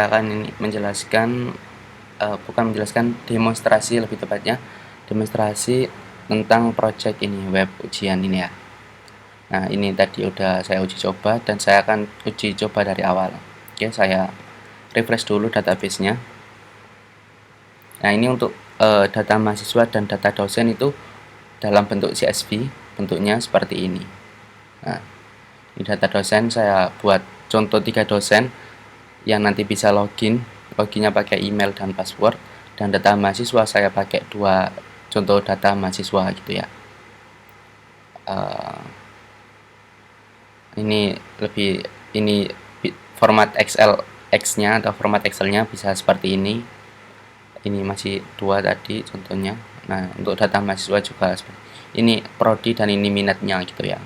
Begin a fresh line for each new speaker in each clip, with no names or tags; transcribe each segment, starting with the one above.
akan ini menjelaskan bukan menjelaskan, demonstrasi lebih tepatnya, demonstrasi tentang project ini, web ujian ini ya. Nah, ini tadi udah saya uji coba dan saya akan uji coba dari awal. Oke, saya refresh dulu database-nya. Nah, ini untuk data mahasiswa dan data dosen itu dalam bentuk CSV, bentuknya seperti ini. Nah, ini data dosen saya buat contoh 3 dosen yang nanti bisa loginnya pakai email dan password, dan data mahasiswa saya pakai 2 contoh data mahasiswa gitu ya. Ini format Excel X-nya atau format Excel-nya bisa seperti ini. Ini masih 2 tadi contohnya. Nah, untuk data mahasiswa juga ini prodi dan ini minatnya gitu ya.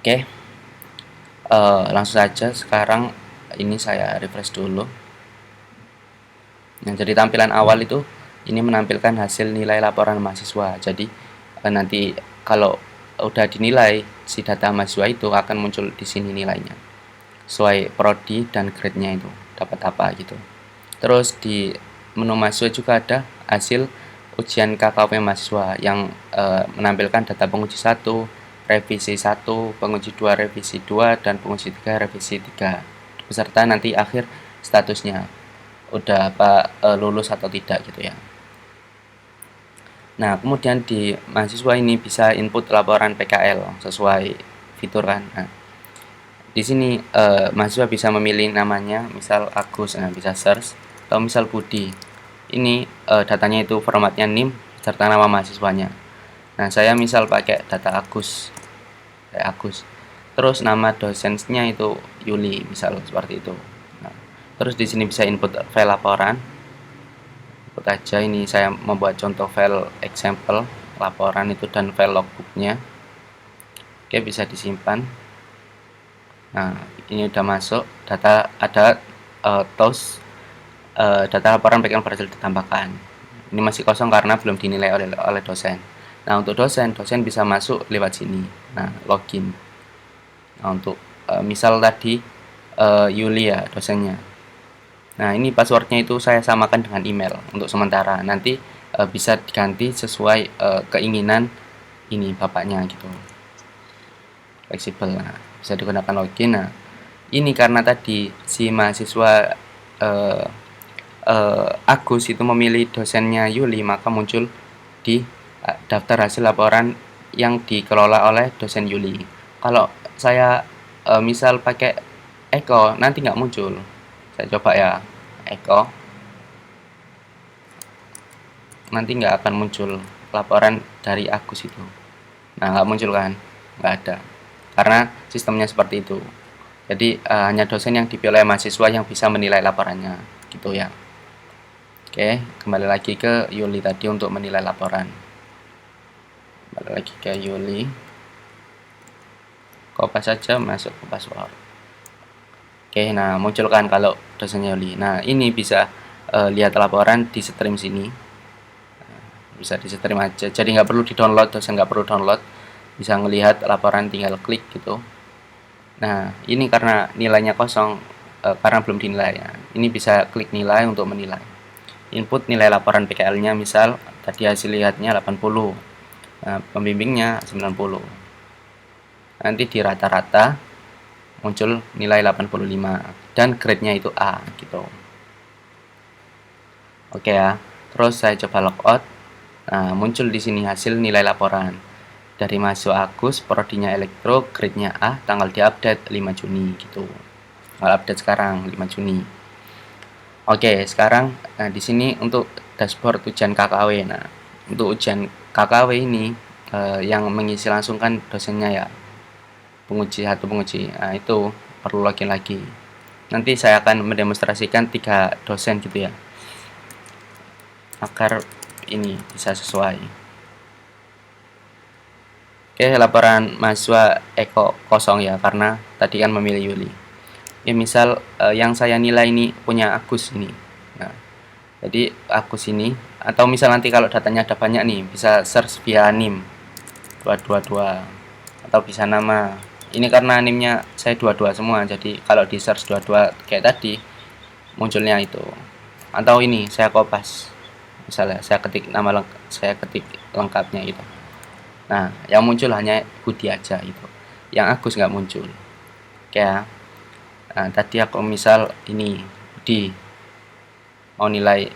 Oke, langsung saja sekarang ini saya refresh dulu. Nah, jadi tampilan awal itu ini menampilkan hasil nilai laporan mahasiswa. Jadi nanti kalau udah dinilai si data mahasiswa itu akan muncul di sini nilainya sesuai prodi dan grade-nya itu dapat apa gitu. Terus di menu mahasiswa juga ada hasil ujian KKW mahasiswa yang menampilkan data penguji 1, revisi 1, penguji 2, revisi 2, dan penguji 3, revisi 3, beserta nanti akhir statusnya udah lulus atau tidak gitu ya. Nah, kemudian di mahasiswa ini bisa input laporan PKL sesuai fitur kan. Nah, di sini mahasiswa bisa memilih namanya, misal Agus, nah bisa search, atau misal Budi. Ini datanya itu formatnya NIM serta nama mahasiswanya. Nah, saya misal pakai data Agus, kayak Agus. Terus nama dosennya itu Yuli, misal seperti itu. Nah, terus di sini bisa input file laporan. Input aja, ini saya membuat contoh file example laporan itu dan file logbooknya. Oke, bisa disimpan. Nah, ini udah masuk data, ada data laporan PKL berhasil ditambahkan. Ini masih kosong karena belum dinilai oleh dosen. Nah, untuk dosen bisa masuk lewat sini. Nah, login. Nah, untuk misal tadi Yuli ya dosennya. Nah, ini passwordnya itu saya samakan dengan email untuk sementara. Nanti bisa diganti sesuai keinginan ini bapaknya gitu. Fleksibel. Nah, bisa digunakan login. Nah, ini karena tadi si mahasiswa Agus itu memilih dosennya Yuli, maka muncul di daftar hasil laporan yang dikelola oleh dosen Yuli. Kalau saya misal pakai Eko, nanti nggak muncul. Saya coba ya, Eko, nanti nggak akan muncul laporan dari Agus itu. Nah, nggak muncul kan, nggak ada, karena sistemnya seperti itu. Jadi hanya dosen yang dipilih oleh mahasiswa yang bisa menilai laporannya gitu ya. Oke, kembali lagi ke Yuli tadi untuk menilai laporan. Kembali lagi ke Yuli, copy saja, masuk ke password. Oke, nah muncul kan kalau dosennya Yuli. Nah, ini bisa lihat laporan di stream sini. Bisa di stream aja, jadi nggak perlu di download, dosen nggak perlu download, bisa ngelihat laporan tinggal klik gitu. Nah, ini karena nilainya kosong, karena belum dinilai ya. Ini bisa klik nilai untuk menilai. Input nilai laporan PKL-nya, misal tadi hasil lihatnya 80, nah, pembimbingnya 90. Nanti di rata-rata muncul nilai 85 dan grade-nya itu A gitu. Oke ya. Terus saya coba logout. Nah, muncul di sini hasil nilai laporan dari mahasiswa Agus, prodinya elektro, grade-nya A, tanggal diupdate 5 Juni gitu. Tanggal update sekarang 5 Juni. Oke, sekarang di sini untuk dashboard ujian KKW. Nah, untuk ujian KKW ini yang mengisi langsung kan dosennya ya, penguji satu penguji. Nah, itu perlu login lagi. Nanti saya akan mendemonstrasikan 3 dosen gitu ya, agar ini bisa sesuai. Oke, laporan mahasiswa Eko kosong ya, karena tadi kan memilih Yuli. Ya, misal yang saya nilai ini punya Agus ini. Nah, jadi Agus ini, atau misal nanti kalau datanya ada banyak nih, bisa search via NIM 222, atau bisa nama ini karena nimnya saya 22 semua, jadi kalau di search 22 kayak tadi munculnya itu. Atau ini saya kopas, misalnya saya ketik saya ketik lengkapnya itu. Nah, yang muncul hanya Budi aja itu, yang Agus nggak muncul. Kayak tadi aku misal ini Budi, mau nilai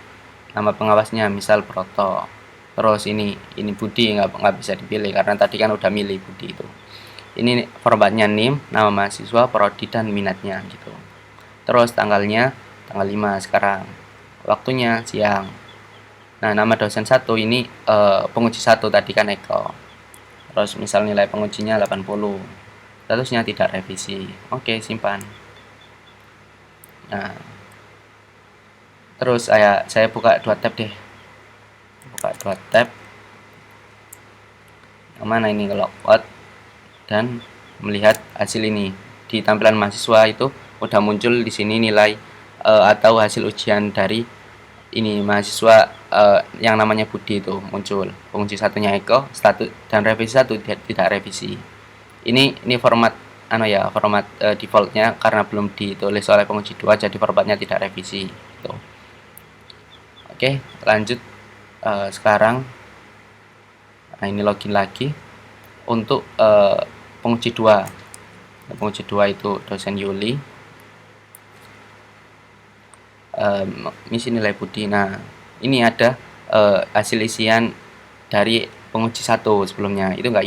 nama pengawasnya misal Proto, terus ini Budi nggak bisa dipilih karena tadi kan udah milih Budi itu. Ini formatnya NIM, nama mahasiswa, prodi, dan minatnya gitu. Terus tanggalnya tanggal 5 sekarang, waktunya siang. Nah, nama dosen 1 ini penguji 1 tadi kan Eko. Terus misal nilai pengujinya 80, statusnya tidak revisi. Oke, simpan. Nah, terus saya buka 2 tab deh. Buka 2 tab. Yang mana ini, logout dan melihat hasil ini. Di tampilan mahasiswa itu udah muncul di sini nilai atau hasil ujian dari ini mahasiswa yang namanya Budi itu muncul. Penguji satunya Eko, status dan revisi 1 tidak revisi. Ini format format defaultnya karena belum ditulis oleh penguji 2, jadi formatnya tidak revisi gitu. Oke, lanjut sekarang. Nah, ini login lagi untuk penguji 2. Penguji 2 itu dosen Yuli, misi nilai Budi. Nah, ini ada hasil isian dari penguji 1 sebelumnya, itu nggak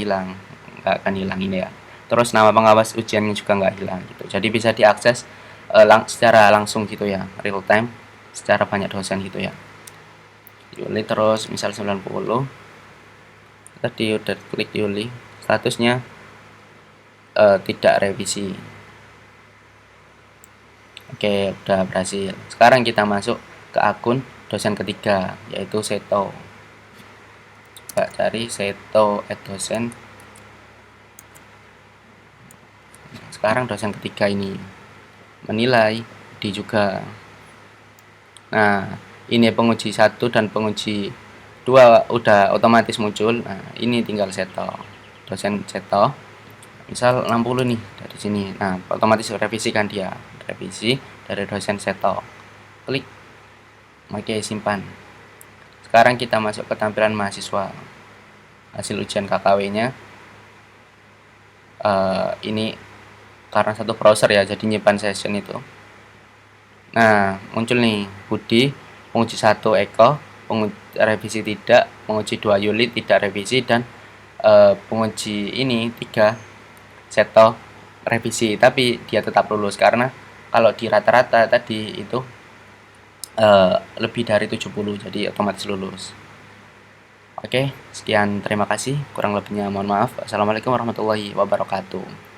akan hilang ini ya. Terus nama pengawas ujiannya juga nggak hilang gitu, jadi bisa diakses secara langsung gitu ya, real time, secara banyak dosen gitu ya. Yuli terus misal 90, tadi udah klik Yuli, statusnya tidak revisi. Oke, udah berhasil. Sekarang kita masuk ke akun dosen ketiga, yaitu Seto. Coba cari Seto @dosen. Sekarang dosen ketiga ini menilai di juga. Nah, ini penguji 1 dan penguji 2 udah otomatis muncul. Nah, ini tinggal Seto. Dosen Seto misal 60 nih dari sini. Nah, otomatis revisikan dia. Revisi dari dosen Seto. Klik. Oke, simpan. Sekarang kita masuk ke tampilan mahasiswa. Hasil ujian KKW-nya ini karena satu browser ya, jadi nyimpan session itu. Nah, muncul nih Budi, penguji 1 Eko, revisi tidak, penguji 2 Yuli tidak revisi, dan penguji ini 3 Seto revisi, tapi dia tetap lulus karena kalau di rata-rata tadi itu lebih dari 70, jadi otomatis lulus. Oke, sekian, terima kasih. Kurang lebihnya mohon maaf. Assalamualaikum warahmatullahi wabarakatuh.